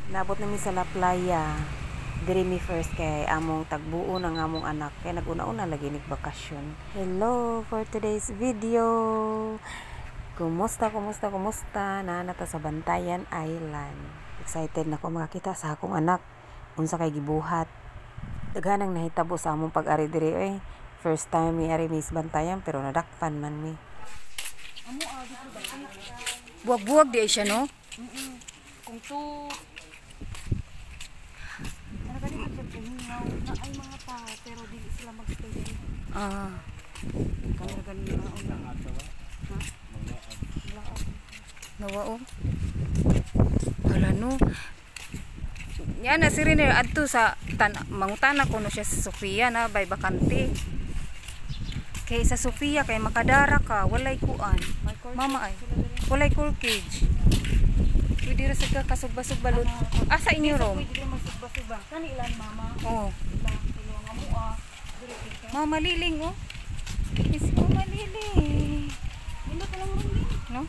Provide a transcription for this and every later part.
Nabot namin sa La Playa. Diri mi first kay among tagbuo ng among anak kay naguna-una lagi nig bakasyon. Hello for today's video. Kumusta nata sa Bantayan Island. Excited na ko makakita sa akong anak unsa kay gibuhat. Daghanang nahitabo sa among pag-ari diri oy. First time mi ari mi sa Bantayan pero nadakpan man mi. Buwag-buwag di siya, no? Kung to nagalikat siya pumingaw na ay mga tao pero di sila magstay. Kaya ganun na ulang atawa. Nawao. Wala no. Yan na si Rene adto sa mangutana ko no siya sa Sofia na bay bakante. Kay sa Sofia kay makadara ka walay kuan. Mama ay walay cool cage. Pwede ra sa kasugba-sugbalot. Asa inyo rom? Pwede magsugba-sugba. Kani ilan mama? Oo. Ilang kilo nga mua. Mama liling oh. Is Mama liling. Hindi ka lang ron din. No?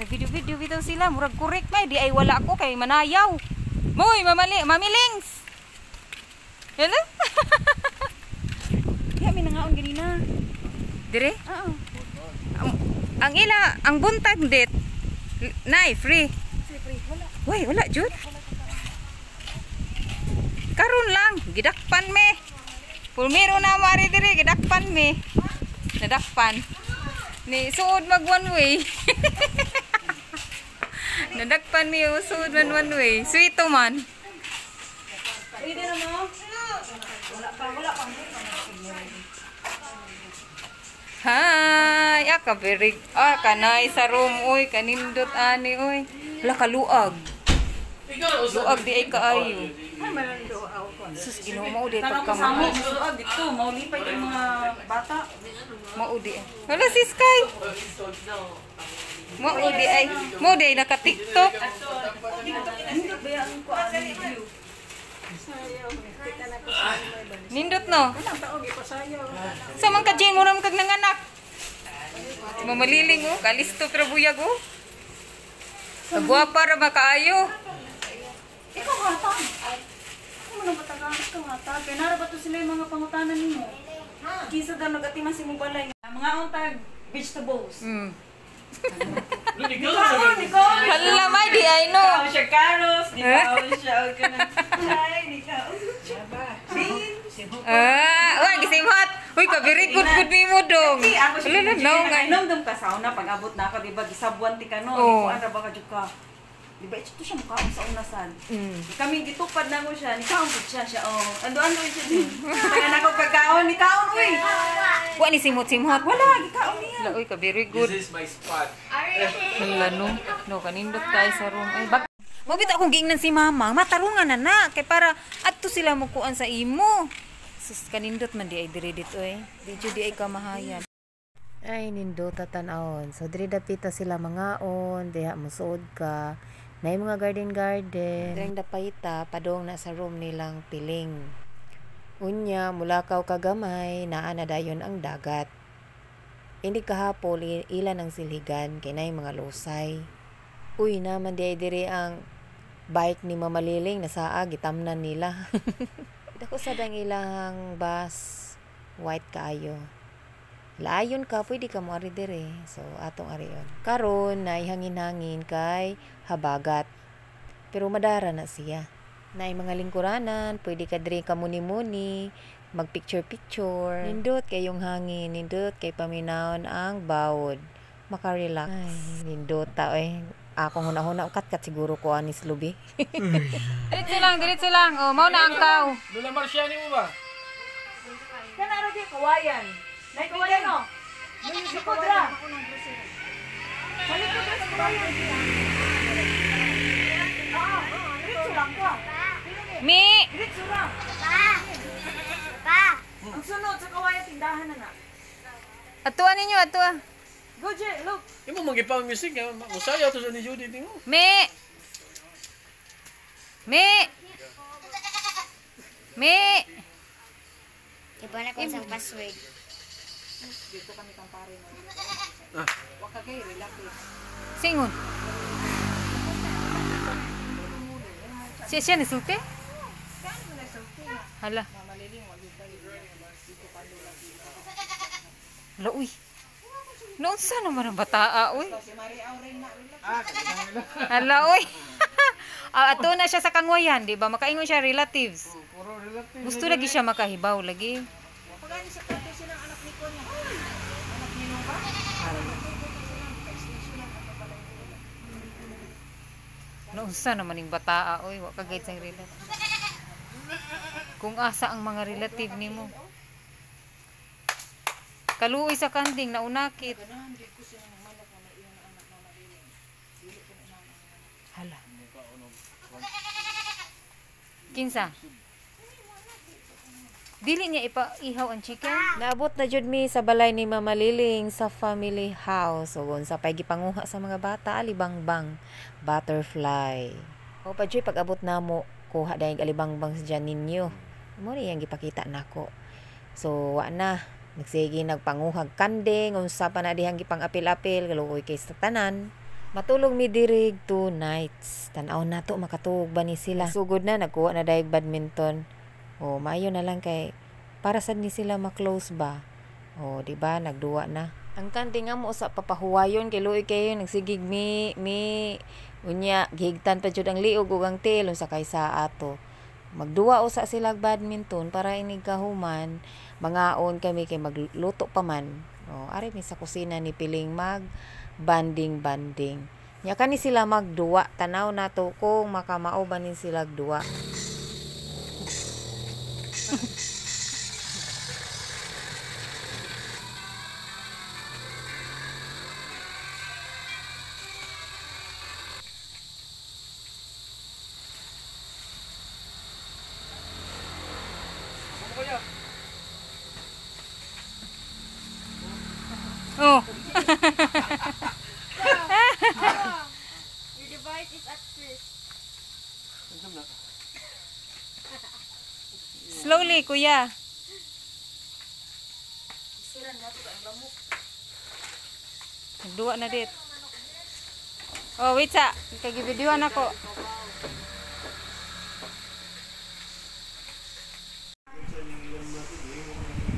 Nag-video bitaw sila. Murag correct may. Di ay wala ako kay manayaw. Moy, Mami Lings. Hello? Kaya may nangaon ganina. Dire? Oo. Ang ila, ang buntag dit. Nay, free. Free wala. Uy, wala jud. Karon lang, gidakpan me. Pulmiro na mari dire, gidakpan me. Nadakpan. Ni suod mag one way. Nadakpan mi suod man one way. Sweeto man. Pwede na mo? Wala pa. Hi, kabirig. Kanay sa room oy, kanindot ani oy. Wala kaluag. Luag di ay kaayo. Ay malando ako ko. Sus Ginoo mao di Sama pagkamahal. dito, maulipay yung mga bata. Mao di. Wala si Sky. Mao di ay. Mao di naka TikTok. Hindi ba ang kuan video? Nindot no. Anong taog ipasayaw? Sa man ka Jane mo ram kag nanganak. Mamaliling oh, kalisto pero buyag oh. Guwapa ra ba kaayo? Ikaw hata. Ano man batagang ikaw hata? Kaya nara ba to sila yung mga pangutanan nimo? Kisa daw nagatiman si mo balay. Mga untag vegetables. Hala may di ay no. Ikaw siya carrots, di ka siya ay di ka. Beans. Uy gisimot. Uy very good ni mo dong. Wala na no nga. Inom dum ka sauna pag abot na ako di ba gisabuan ti kano. Oo. Kuan ra ba ka jud ka? Di ba ito siya mukha sa unasan. Kami gitupad na mo siya, ni kaon pud siya oh. Ando siya din. Kaya nako pagkaon ni kaon uy. Wa ni simot-simot. Wala gikaon niya. Hala uy very good. This is my spot. Hala no. No kanindot tayo sa room. Ay bak. Mo bitaw akong giingnan si mama. Matarungan na kay para adto sila mo kuan sa imo. Sus kanindot man di ay diri dito eh. Di jud di ay kamahayan. Ay nindot tan-awon. So diri dapita sila mangaon, diha mosuod ka. Nay mga garden. Direng dapayta padong na sa room nilang piling. Unya mulakaw kagamay naa na dayon ang dagat. Hindi kahapon ilan ang siligan kinay mga lusay. Uy naman di ay diri ang bike ni Mama Liling na saa gitamnan nila. Dako sa dang ilang bus white kaayo. Laayon ka pwede ka mo ari dire. So atong ariyon. Karon na hangin-hangin kay habagat. Pero madara na siya. Nay mga lingkuranan, pwede ka dire ka muni-muni, mag-picture. Nindot kayong hangin, nindot kay paminawon ang bawod. Maka-relax. Ay, nindot ta akong huna-huna kat siguro ko anis lubi. Diretso lang. Oh, mao na ang kaw. Lula Marciani mo ba? Kana ra di kawayan. Nay kawayan no. Likod ra. Sa likod ra sa kawayan. Diretso lang ka. Mi, Diretso ra. Ang sunod sa kawayan tindahan na. atuan ninyo, atua. Go Jay, look. Imo magipang music nga musaya to sa ni Judy tingo. Mi. Iba na ko sa password. Dito kami kang pare mo. Ah. Wa ka kay relax. Singon. Siya ni sulti? Hala. Hala, uy. Naunsa naman ang bataa, uy. Hala, uy. Ato na siya sa kangwayan, di ba? Makaingon siya relatives. Puro relative. Gusto lagi siya makahibaw lagi. Naunsa naman yung bataa, oy, wa ka guide sang relative. Kung asa ang mga relative nimo. Kaluoy sa kanding naunakit. Hala. Kinsa? Dili niya ipaihaw ang chicken? Naabot na jud mi sa balay ni Mama Liling sa family house. O sa pay gipanguha sa mga bata, alibangbang, butterfly. O pa jud pag abot namo, kuha dayang alibangbang sa dyan ninyo. Mo ni yang gipakita nako. So wa na nagsige nagpanguhag kanding, unsa pa na dihang gipang-apil-apil, kaluoy kay sa tanan. Matulog mi dirig 2 nights. Tan-aw na to makatuog ba ni sila. Sugod na nagkuha na dayag badminton. O maayo na lang kay para sad ni sila ma-close ba. O di ba nagduwa na. Ang kanting nga mo sa papahuwayon kay luoy kayo nagsigig mi unya gihigtan pa jud ang liog ug ang tilon sa kaysa ato. Magduwa usa sila badminton para inig kahuman mangaon kami kay magluto pa man. O ari mi sa kusina ni piling mag banding. Nya kani sila magduwa tanaw nato kung makamao ba ni sila duwa. Oh. Your device is at first. Slowly, kuya. Dua na dit. Oh, wait sa. Kagi-videoan ako.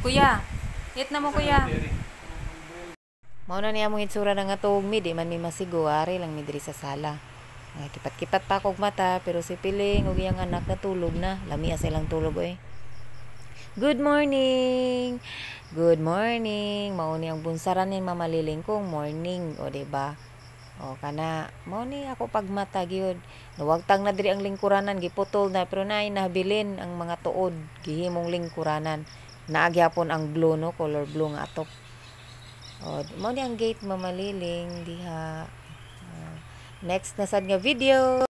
Kuya, hit na mo kuya. Mao na niya mong itsura ng atog mi, di man mi masigo, ari lang mi diri sa sala. Ay, kipat-kipat pa kog mata, pero si Piling ug iyang anak natulog na. Lami sa ilang tulog oy. Good morning. Good morning. Mao ni ang bunsaran ni Mama Liling kong morning, o di ba? O kana, mao ni ako pagmata gyud. Nawagtang na diri ang lingkuranan, giputol na pero naay nahabilin ang mga tuod, gihimong lingkuranan. Naagyapon ang blue no, color blue nga atok. O, mo ni ang gate Mama Liling diha. Next na sad nga video.